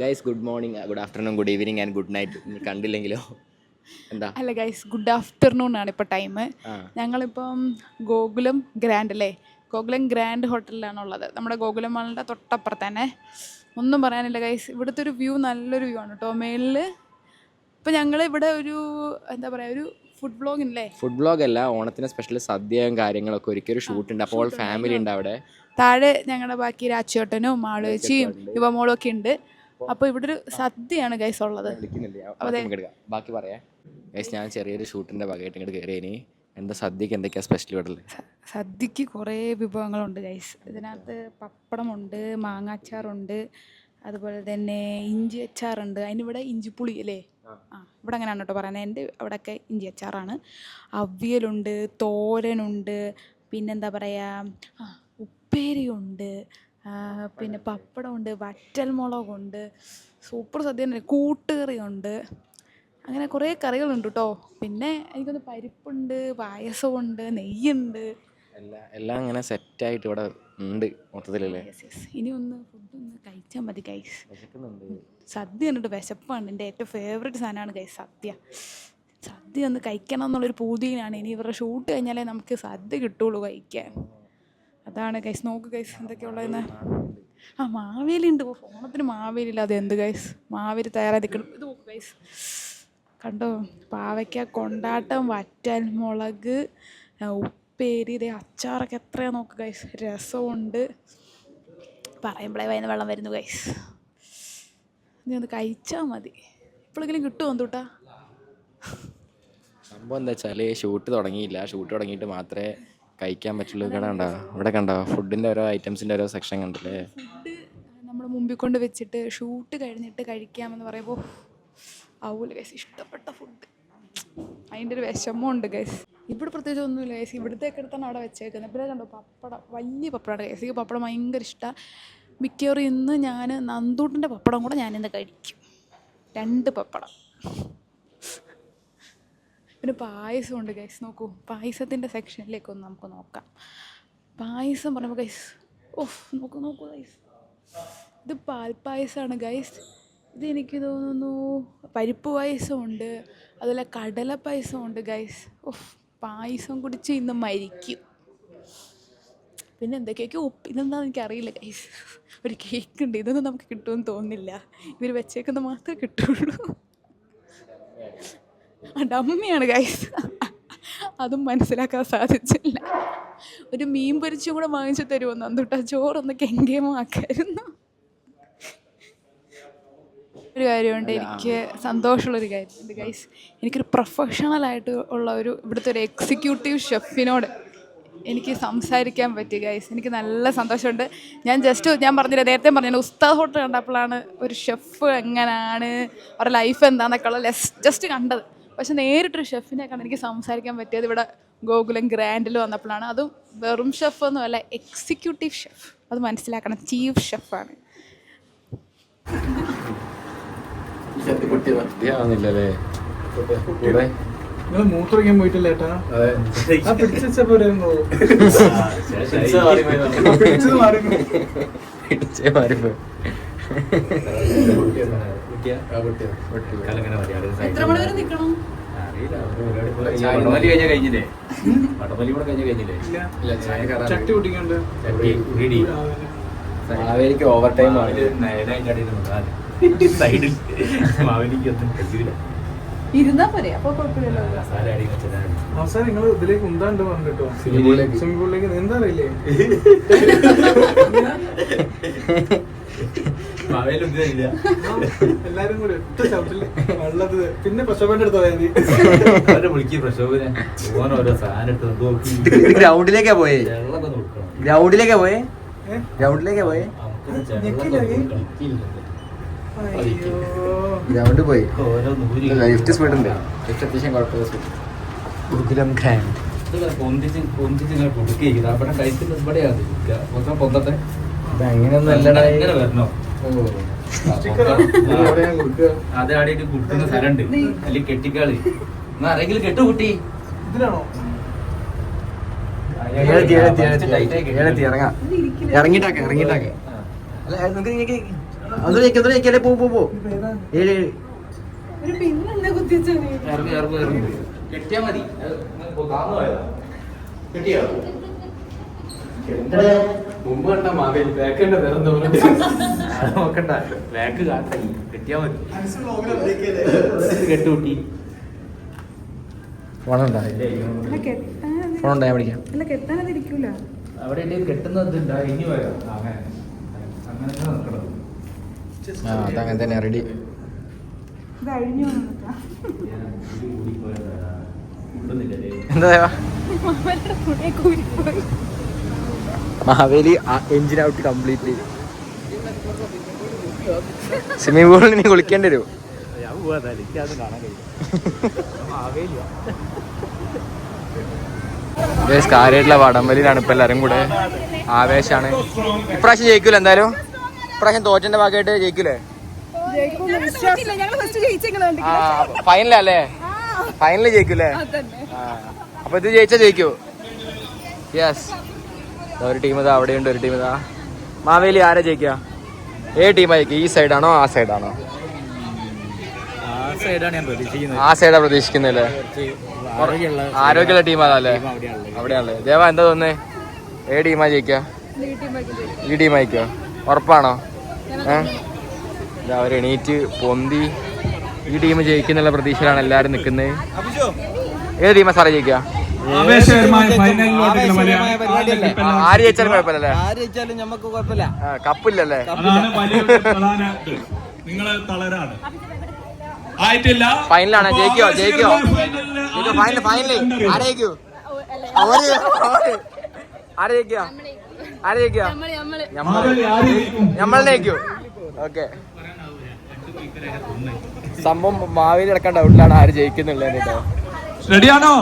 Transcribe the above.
Guys good morning, good afternoon, good evening and good night. ഇനി കണ്ടില്ലെങ്കിലോ എന്താ? അല്ല guys, good afternoon ആണ് ഇപ്പോൾ ടൈം. ഞങ്ങളിപ്പം ഗോകുലം ഗ്രാൻഡ് അല്ലേ, ഗോകുലം ഗ്രാൻഡ് ഹോട്ടലിലാണുള്ളത്. നമ്മുടെ ഗോകുലം മാളിൻ്റെ തൊട്ടപ്പുറത്ത് തന്നെ. ഒന്നും പറയാനില്ല ഗൈസ്, ഇവിടുത്തെ ഒരു വ്യൂ നല്ലൊരു വ്യൂ ആണ് കേട്ടോ മേളിൽ. ഇപ്പം ഞങ്ങൾ ഇവിടെ ഒരു എന്താ പറയുക, ഒരു ഫുഡ് വ്ളോഗ് ഇല്ലേ, ഫുഡ് വ്ളോഗ് അല്ല, ഓണത്തിന് സ്പെഷ്യൽ സദ്യയും കാര്യങ്ങളൊക്കെ ഒരിക്കലും ഷൂട്ട് ഉണ്ട്. അപ്പോൾ ഫാമിലി ഉണ്ട് അവിടെ. താഴെ ഞങ്ങളുടെ ബാക്കി രാച്ചേട്ടനും മാളുവച്ചിയും യുവമോളും ഒക്കെ ഉണ്ട്. അപ്പോൾ ഇവിടെ ഒരു സദ്യയാണ് ഗൈസ് ഉള്ളത്. ബാക്കി പറയാം ഗൈസ്. ഞാൻ ചെറിയൊരു ഷൂട്ടിൻ്റെ ഭാഗമായിട്ട് ഇങ്ങോട്ട് കയറിയതിന് എന്താ സദ്യക്ക് എന്തൊക്കെയാണ് സ്പെഷ്യൽ ഇവിടെ? സദ്യക്ക് കുറേ വിഭവങ്ങളുണ്ട് ഗൈസ്. ഇതിനകത്ത് പപ്പടമുണ്ട്, മാങ്ങാച്ചാറുണ്ട്, അതുപോലെ തന്നെ ഇഞ്ചി അച്ചാറുണ്ട്. അതിനിവിടെ ഇഞ്ചിപ്പുളി അല്ലേ, ഇവിടെ അങ്ങനെയാണ് കേട്ടോ പറയുന്നത്. എൻ്റെ അവിടെയൊക്കെ ഇഞ്ചി അച്ചാറാണ്. അവിയലുണ്ട്, തോരനുണ്ട്, പിന്നെന്താ പറയുക, ഉപ്പേരിയുണ്ട്, പിന്നെ പപ്പടമുണ്ട്, വറ്റൽ മുളകുണ്ട്, സൂപ്പർ സദ്യ തന്നെ, കൂട്ടുകറിയുണ്ട്, അങ്ങനെ കുറേ കറികളുണ്ട് കേട്ടോ. പിന്നെ എനിക്കൊന്ന് പരിപ്പുണ്ട്, പായസമുണ്ട്, നെയ്യുണ്ട്, എല്ലാം അങ്ങനെ സെറ്റായിട്ട് ഇവിടെ ഉണ്ട് മൊത്തത്തിലല്ലേ. ഇനി ഫുഡൊന്ന് കഴിച്ചാൽ മതി ഗൈസ്. സദ്യ കണ്ടിട്ട് വിശപ്പാണ്. എൻ്റെ ഏറ്റവും ഫേവറേറ്റ് സാധനമാണ് ഗൈസ് സദ്യ. സദ്യ ഒന്ന് കഴിക്കണം എന്നുള്ളൊരു പൂതിയിലാണ്. ഇനി ഇവരുടെ ഷൂട്ട് കഴിഞ്ഞാലേ നമുക്ക് സദ്യ കിട്ടുള്ളൂ കഴിക്കാൻ. അതാണ് ഗൈസ്. നോക്ക് ഗൈസ് എന്തൊക്കെയുള്ളതെന്ന്. മാവേലി ഉണ്ട്. ഓണത്തിന് മാവേലി ഇല്ലാതെ എന്ത് ഗൈസ്, മാവേലി തയ്യാറായി നിൽക്കണം. ഇത് നോക്ക് ഗൈസ്, കണ്ടോ, പാവയ്ക്ക കൊണ്ടാട്ടം, വറ്റൽ മുളക്, ഉപ്പേരി, ഇതേ അച്ചാറൊക്കെ എത്രയാണ് നോക്ക് ഗൈസ്. രസമുണ്ട്. പറയുമ്പോഴേ വൈകുന്ന വെള്ളം വരുന്നു ഗൈസ്. നീ ഒന്ന് കഴിച്ചാൽ മതി. ഇപ്പോഴെങ്കിലും കിട്ടുമോ എന്തൂട്ടാ? സംഭവം എന്താ വെച്ചാൽ ഷൂട്ട് തുടങ്ങിയില്ല. ഷൂട്ട് തുടങ്ങിയിട്ട് മാത്രമേ കഴിക്കാൻ പറ്റുള്ളൂ. കണ്ടോ, ഇവിടെ കണ്ടോ ഫുഡിൻ്റെ ഓരോ ഐറ്റംസിൻ്റെ ഓരോ സെക്ഷൻ കണ്ടില്ലേ. ഫുഡ് നമ്മൾ മുമ്പിൽ കൊണ്ട് വെച്ചിട്ട് ഷൂട്ട് കഴിഞ്ഞിട്ട് കഴിക്കാമെന്ന് പറയുമ്പോൾ ആവൂല ഗൈസ്. ഇഷ്ടപ്പെട്ട ഫുഡ്, അതിൻ്റെ ഒരു വിഷമമുണ്ട് ഗൈസ്. ഇവിടെ പ്രത്യേകിച്ച് ഒന്നുമില്ല ഗൈസ്. ഇവിടുത്തേക്ക് എടുത്താണ് അവിടെ വെച്ചേക്കുന്നത്. പിന്നെ കണ്ടോ പപ്പടം, വലിയ പപ്പടമാണ് ഗൈസ്. ഈ പപ്പടം ഭയങ്കര ഇഷ്ടമാണ്. മിക്കവാറും ഇന്ന് ഞാൻ നന്തൂട്ടിൻ്റെ പപ്പടം കൂടെ ഞാനിന്ന് കഴിക്കും. 2 പപ്പടം. പിന്നെ പായസമുണ്ട് ഗൈസ്. നോക്കൂ, പായസത്തിൻ്റെ സെക്ഷനിലേക്കൊന്ന് നമുക്ക് നോക്കാം. പായസം പറയുമ്പോൾ ഗൈസ്, നോക്കൂ ഗൈസ്, ഇത് പാൽപ്പായസമാണ് ഗൈസ്. ഇതെനിക്ക് തോന്നുന്നു പരിപ്പ് പായസമുണ്ട്, അതുപോലെ കടല പായസമുണ്ട് ഗൈസ്. പായസം കുടിച്ച് ഇന്ന് മരിക്കും. പിന്നെ എന്തൊക്കെയൊക്കെ ഇതെന്താണെന്ന് എനിക്കറിയില്ല ഗൈസ്. ഒരു കേക്ക് ഉണ്ട്, ഇതൊന്നും നമുക്ക് കിട്ടുമെന്ന് തോന്നുന്നില്ല. ഇവർ വെച്ചേക്കുന്നത് മാത്രമേ കിട്ടുള്ളൂ. ഡമ്മിയാണ് ഗൈസ്, അതും മനസ്സിലാക്കാൻ സാധിച്ചില്ല. ഒരു മീൻ പൊരിച്ചും കൂടെ വാങ്ങിച്ചു തരുമെന്ന് അന്തുട്ടാ. ചോറൊന്ന് കെങ്കേമാക്കായിരുന്നു. ഒരു കാര്യമുണ്ട്, എനിക്ക് സന്തോഷമുള്ളൊരു കാര്യമുണ്ട് ഗൈസ്. എനിക്കൊരു പ്രൊഫഷണലായിട്ട് ഉള്ള ഇവിടുത്തെ ഒരു എക്സിക്യൂട്ടീവ് ഷെഫിനോട് എനിക്ക് സംസാരിക്കാൻ പറ്റി ഗൈസ്. എനിക്ക് നല്ല സന്തോഷമുണ്ട്. ഞാൻ പറഞ്ഞില്ല, നേരത്തെ പറഞ്ഞില്ല, ഉസ്താദ് ഹോട്ടൽ കണ്ടപ്പോഴാണ് ഒരു ഷെഫ് എങ്ങനെയാണ്, അവരുടെ ലൈഫ് എന്താണെന്നൊക്കെ ഉള്ള ജസ്റ്റ് കണ്ടത്. പക്ഷെ നേരിട്ടൊരു ഷെഫിനെ കണ്ട് എനിക്ക് സംസാരിക്കാൻ പറ്റിയത് ഇവിടെ ഗോകുലം ഗ്രാൻഡിൽ വന്നപ്പോഴാണ്. അതും വെറും ഷെഫ് ഒന്നുമല്ല, എക്സിക്യൂട്ടീവ് ഷെഫ്. അത് മനസ്സിലാക്കണം, ചീഫ് ഷെഫാണ്. മൂത്രയ്ക്കാൻ പോയിട്ടില്ല ഏട്ടാ. എത്ര മണി വരെ നിൽക്കണം? ചട്ടി കുട്ടിക്കുണ്ട്. മാവേലിക്ക് ഓവർ ടൈം ഇരുന്നാ പോരെ, അപ്പൊ കുഴപ്പമില്ലല്ലോ. അവസാനം നിങ്ങൾ ഇതിലേക്ക് ഉണ്ടാണ്ട് പറഞ്ഞിട്ടോ, സ്വിമ്മിംഗ് പൂളിലേക്ക്. എന്താ അറിയില്ലേ, എല്ലാരും കൂടി ഒറ്റ ശബ്ദത്തില് വെള്ളത്. പിന്നെ പ്രശോഭന്റെ അടുത്ത് ഗ്രൗണ്ടിലേക്കാ പോയേ. ഗ്രൗണ്ട് പോയി. ലിഫ്റ്റ് സ്പീഡ് ഉണ്ട്. ലിഫ്റ്റ് അത്യാവശ്യം കുഴപ്പമില്ല. ഗോകുലം ഗ്രാൻഡ് അങ്ങനെയൊന്നും അല്ലടാ. അത് ആടിയിട്ട് കുട്ടുന്ന സ്ഥലമുണ്ട്, അല്ലെങ്കിൽ കെട്ടിക്കാളി ആരെങ്കിലും കെട്ടുകൂട്ടി. ഇതിലാണോ ഇറങ്ങിട്ടാക്കെ അല്ല നിങ്ങൾക്ക് ഒന്നുമില്ലേ പോ ഏഴ് ഒരു പിന്നെന്താ കുത്തിച്ചാൽ കെട്ടിയാ മതി കെട്ടിയോ മുമ്പ് കണ്ട മകൻ ബാക്ക് കണ്ട വേറെ നോക്കണ്ട ബാക്ക് കാട്ട കെട്ടിയാ മതി കെട്ടുകൂട്ടി ഫോണുണ്ടായാ പിടിക്കാം അല്ല കെട്ടാനതിരിക്കൂല അവിടെ കെട്ടുന്നത് ഇനി വരാം അങ്ങനെ അങ്ങനെ നോക്കണം അതങ്ങനെ തന്നെ റെഡി. ഇത് അഴിഞ്ഞു എന്താ Maveli engine out completely. Swimming പൂളിൽ ഇനി കുളിക്കേണ്ടി വരും. കാര്യമായിട്ടുള്ള വടംവലിയിലാണ് ഇപ്പൊ എല്ലാരും കൂടെ ആവേശാണ്. ഇപ്രാവശ്യം ജയിക്കൂല എന്തായാലും. ഇപ്രാവശ്യം തോറ്റന്റെ ഭാഗമായിട്ട് ജയിക്കൂലേ? ഫൈനലല്ലേ? ഫൈനലിൽ ജയിക്കൂലേ? അപ്പൊ ഇത് ജയിച്ചാ ജയിക്കൂ. യെസ്. ഒരു ടീം ഇതാ അവിടെയുണ്ട്, ഒരു ടീം ഇതാ. മാവേലി ആരാ ജയിക്കുക? ഏത് ടീമാ ജയിക്കുക? ഈ സൈഡാണോ ആ സൈഡാണോ? ആ സൈഡാ പ്രതീക്ഷിക്കുന്നല്ലേ? ആരോഗ്യമുള്ള ടീം അതല്ലേ? അവിടെയാണല്ലേ? ദേവ എന്താ തോന്നുന്നേ? ഏത് ടീമാ ജയിക്കുക? ഈ ടീം ജയിക്കുക ഉറപ്പാണോ? അവർ എണീറ്റ് പൊന്തി ഈ ടീം ജയിക്കുന്നുള്ള പ്രതീക്ഷയിലാണ് എല്ലാരും നിൽക്കുന്നത്. ഏത് ടീമാ സാറേ ജയിക്കുക? ആര് ജയിച്ചാലും കുഴപ്പമില്ലല്ലേ? കപ്പില്ലല്ലേ? ഫൈനലാണ്. ജയിക്കോ ജയിക്കോ ഫൈനൽ ഫൈനല് ആരെ ജയിക്കൂ? ആരെ ജയിക്കുക? ആരെ ജയിക്കുക? ഞമ്മളിനെ ജയിക്കൂ. ഓക്കെ. സംഭവം മാവേലി അടക്കാൻ ഡൗട്ടിലാണ് ആര് ജയിക്കുന്നുള്ളത് കേട്ടോ. റെഡിയാണോ?